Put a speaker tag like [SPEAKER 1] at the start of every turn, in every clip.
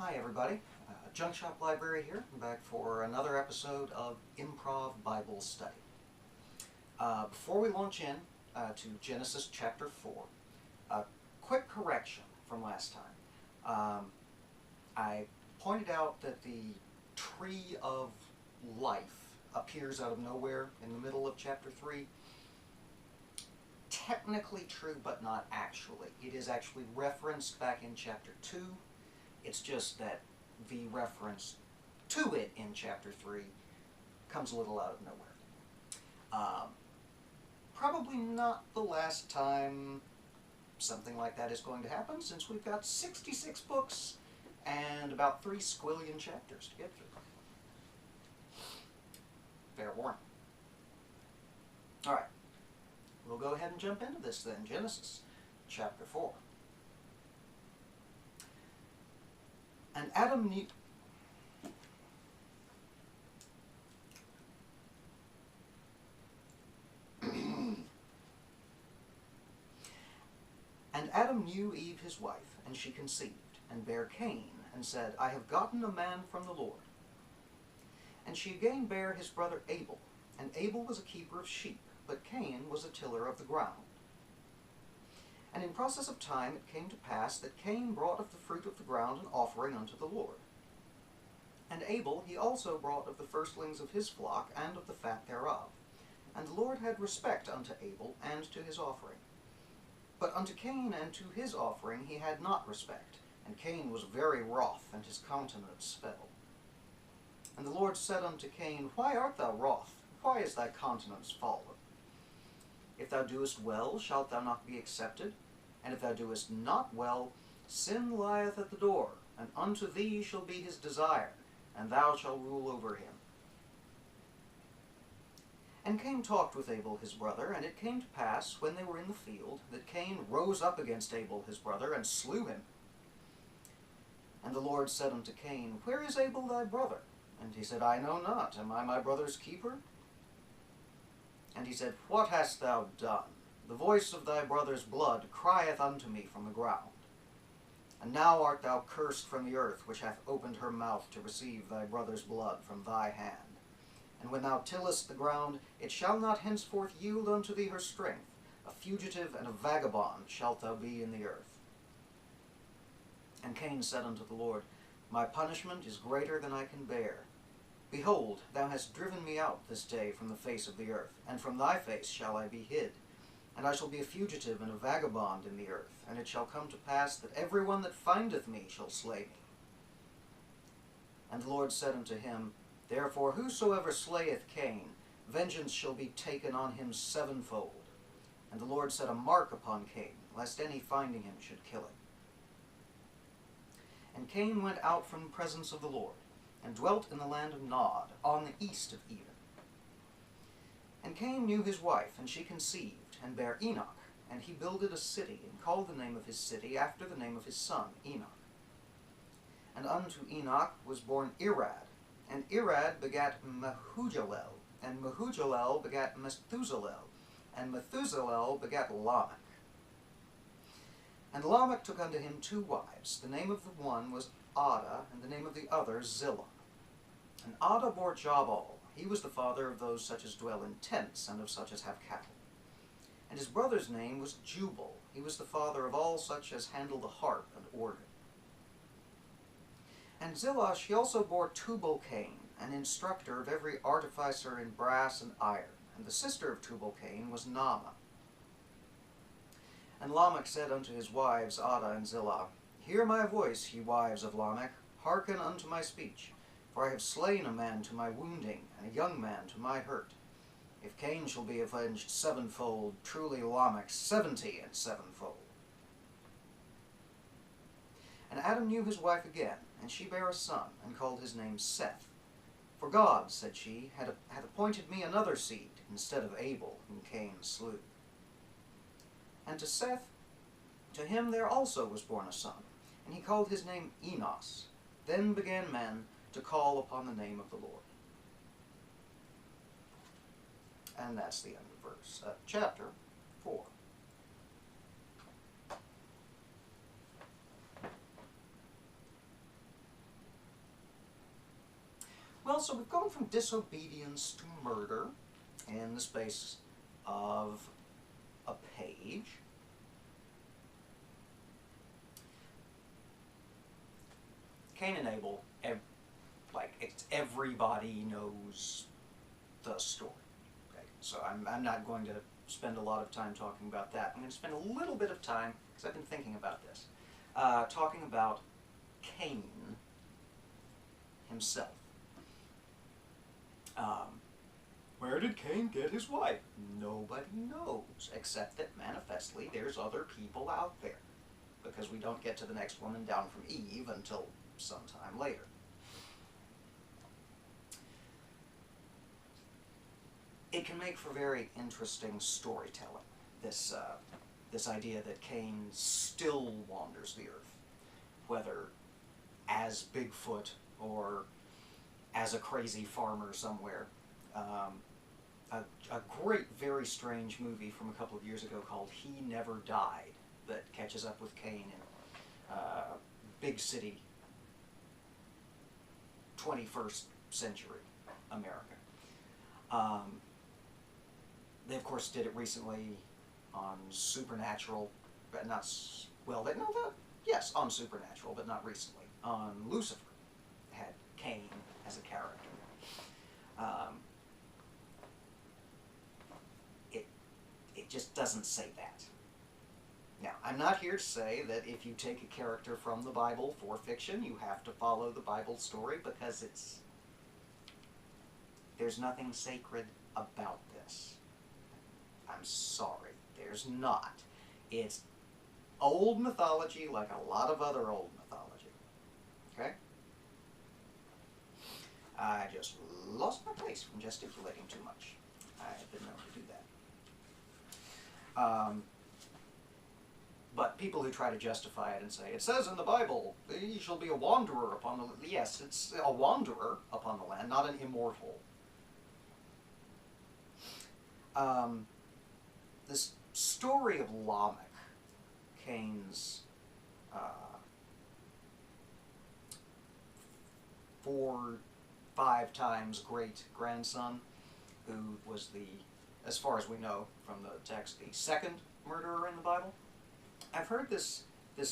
[SPEAKER 1] Hi everybody, JunkshopLibrary here. I'm back for another episode of Improv Bible Study. Before we launch in to Genesis chapter 4, a quick correction from last time. I pointed out that the tree of life appears out of nowhere in the middle of chapter 3. Technically true, but not actually. It is actually referenced back in chapter 2. It's just that the reference to it in chapter 3 comes a little out of nowhere. Probably not the last time something like that is going to happen, since we've got 66 books and about 3 squillion chapters to get through. Fair warning. Alright, we'll go ahead and jump into this then. Genesis chapter 4. And Adam knew... And Adam knew Eve his wife, and she conceived, and bare Cain, and said, I have gotten a man from the Lord. And she again bare his brother Abel, and Abel was a keeper of sheep, but Cain was a tiller of the ground. And in process of time it came to pass that Cain brought of the fruit of the ground an offering unto the Lord. And Abel he also brought of the firstlings of his flock, and of the fat thereof. And the Lord had respect unto Abel, and to his offering. But unto Cain and to his offering he had not respect, and Cain was very wroth, and his countenance fell. And the Lord said unto Cain, Why art thou wroth? Why is thy countenance fallen? If thou doest well, shalt thou not be accepted? And if thou doest not well, sin lieth at the door, and unto thee shall be his desire, and thou shalt rule over him. And Cain talked with Abel his brother, and it came to pass, when they were in the field, that Cain rose up against Abel his brother, and slew him. And the Lord said unto Cain, Where is Abel thy brother? And he said, I know not. Am I my brother's keeper? And he said, What hast thou done? The voice of thy brother's blood crieth unto me from the ground. And now art thou cursed from the earth, which hath opened her mouth to receive thy brother's blood from thy hand. And when thou tillest the ground, it shall not henceforth yield unto thee her strength. A fugitive and a vagabond shalt thou be in the earth. And Cain said unto the Lord, My punishment is greater than I can bear. Behold, thou hast driven me out this day from the face of the earth, and from thy face shall I be hid. And I shall be a fugitive and a vagabond in the earth, and it shall come to pass that every one that findeth me shall slay me. And the Lord said unto him, Therefore whosoever slayeth Cain, vengeance shall be taken on him sevenfold. And the Lord set a mark upon Cain, lest any finding him should kill him. And Cain went out from the presence of the Lord, and dwelt in the land of Nod, on the east of Eden. And Cain knew his wife, and she conceived, and bare Enoch, and he builded a city, and called the name of his city after the name of his son, Enoch. And unto Enoch was born Irad, and Irad begat Mehujalel, and Mehujalel begat Methusalel, and Methusalel begat Lamech. And Lamech took unto him 2 wives. The name of the one was Ada, and the name of the other Zillah. And Ada bore Jabal. He was the father of those such as dwell in tents, and of such as have cattle. And his brother's name was Jubal. He was the father of all such as handle the harp and organ. And Zillah she also bore Tubal-Cain, an instructor of every artificer in brass and iron. And the sister of Tubal-Cain was Naamah. And Lamech said unto his wives Ada and Zillah, Hear my voice, ye wives of Lamech, hearken unto my speech. For I have slain a man to my wounding, and a young man to my hurt. If Cain shall be avenged sevenfold, truly Lamech 70 and sevenfold. And Adam knew his wife again, and she bare a son, and called his name Seth. For God, said she, hath appointed me another seed, instead of Abel, whom Cain slew. And to Seth, to him there also was born a son, and he called his name Enos. Then began men to call upon the name of the Lord. And that's the end of chapter 4. Well, so we've gone from disobedience to murder in the space of a page. Cain and Abel, everybody knows the story. Okay? So I'm not going to spend a lot of time talking about that. I'm going to spend a little bit of time, because I've been thinking about this, talking about Cain himself. Where did Cain get his wife? Nobody knows, except that manifestly there's other people out there, because we don't get to the next woman down from Eve until sometime later. It can make for very interesting storytelling, this idea that Cain still wanders the earth, whether as Bigfoot or as a crazy farmer somewhere. A great, very strange movie from a couple of years ago called He Never Died that catches up with Cain in big city, 21st century America. They, of course, did it recently on Supernatural, but not, well, yes, on Supernatural, but not recently. On Lucifer, had Cain as a character. It just doesn't say that. Now, I'm not here to say that if you take a character from the Bible for fiction, you have to follow the Bible story, because there's nothing sacred about this. I'm sorry, there's not. It's old mythology like a lot of other old mythology. Okay? I just lost my place from gesticulating too much. I've been known to do that. But people who try to justify it and say, it says in the Bible, ye shall be a wanderer upon the land. Yes, it's a wanderer upon the land, not an immortal. This story of Lamech, Cain's 4-5 times great-grandson, who was the, as far as we know from the text, the second murderer in the Bible. I've heard this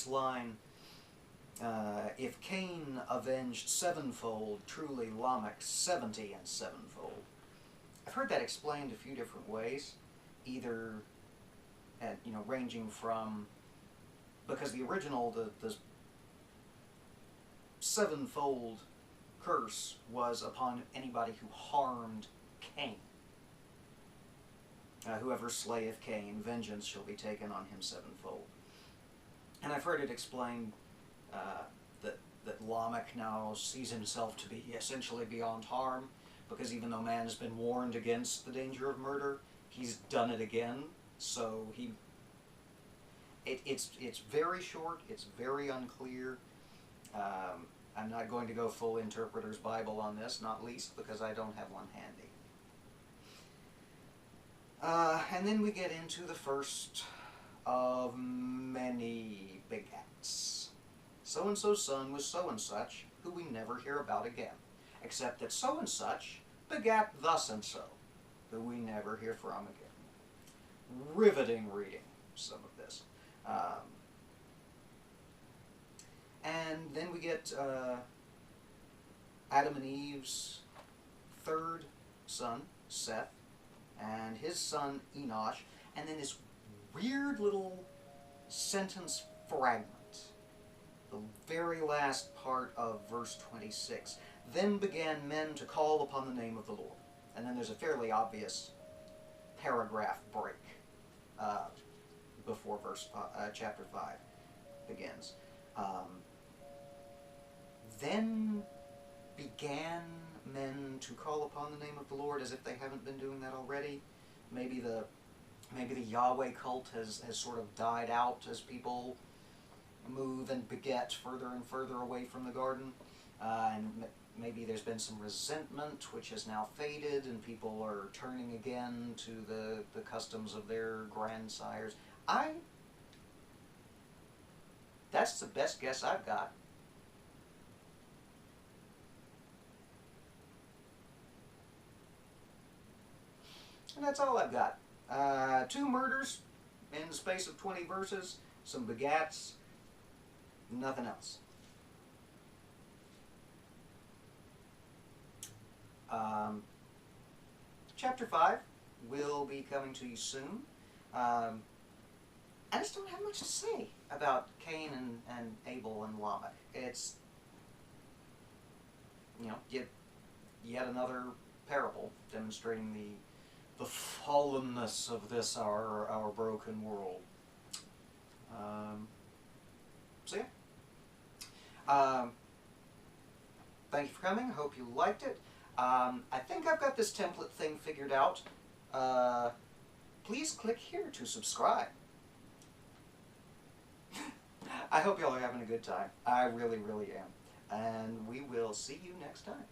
[SPEAKER 1] line, if Cain avenged sevenfold, truly Lamech 70 and sevenfold. I've heard that explained a few different ways, either ranging from, because the original, the sevenfold curse was upon anybody who harmed Cain. Whoever slayeth Cain, vengeance shall be taken on him sevenfold. And I've heard it explained that Lamech now sees himself to be essentially beyond harm, because even though man has been warned against the danger of murder, he's done it again. So it's very short, it's very unclear. I'm not going to go full Interpreter's Bible on this, not least because I don't have one handy. And then we get into the first of many begats. So-and-so's son was so-and-such, who we never hear about again, except that so-and-such begat thus-and-so, who we never hear from again. Riveting reading, some of this. And then we get Adam and Eve's third son, Seth, and his son, Enosh, and then this weird little sentence fragment, the very last part of verse 26. Then began men to call upon the name of the Lord. And then there's a fairly obvious paragraph break before chapter 5 begins. Then began men to call upon the name of the Lord, as if they haven't been doing that already. Maybe the Yahweh cult has sort of died out as people move and beget further and further away from the garden. And maybe there's been some resentment which has now faded, and people are turning again to the customs of their grandsires. That's the best guess I've got. And that's all I've got. 2 murders in the space of 20 verses, some begats, nothing else. Chapter 5 will be coming to you soon. I just don't have much to say about Cain and Abel and Lamech. It's, you know, yet another parable demonstrating the fallenness of this our broken world. So yeah. Thank you for coming. Hope you liked it. I think I've got this template thing figured out. Please click here to subscribe. I hope y'all are having a good time. I really, really am. And we will see you next time.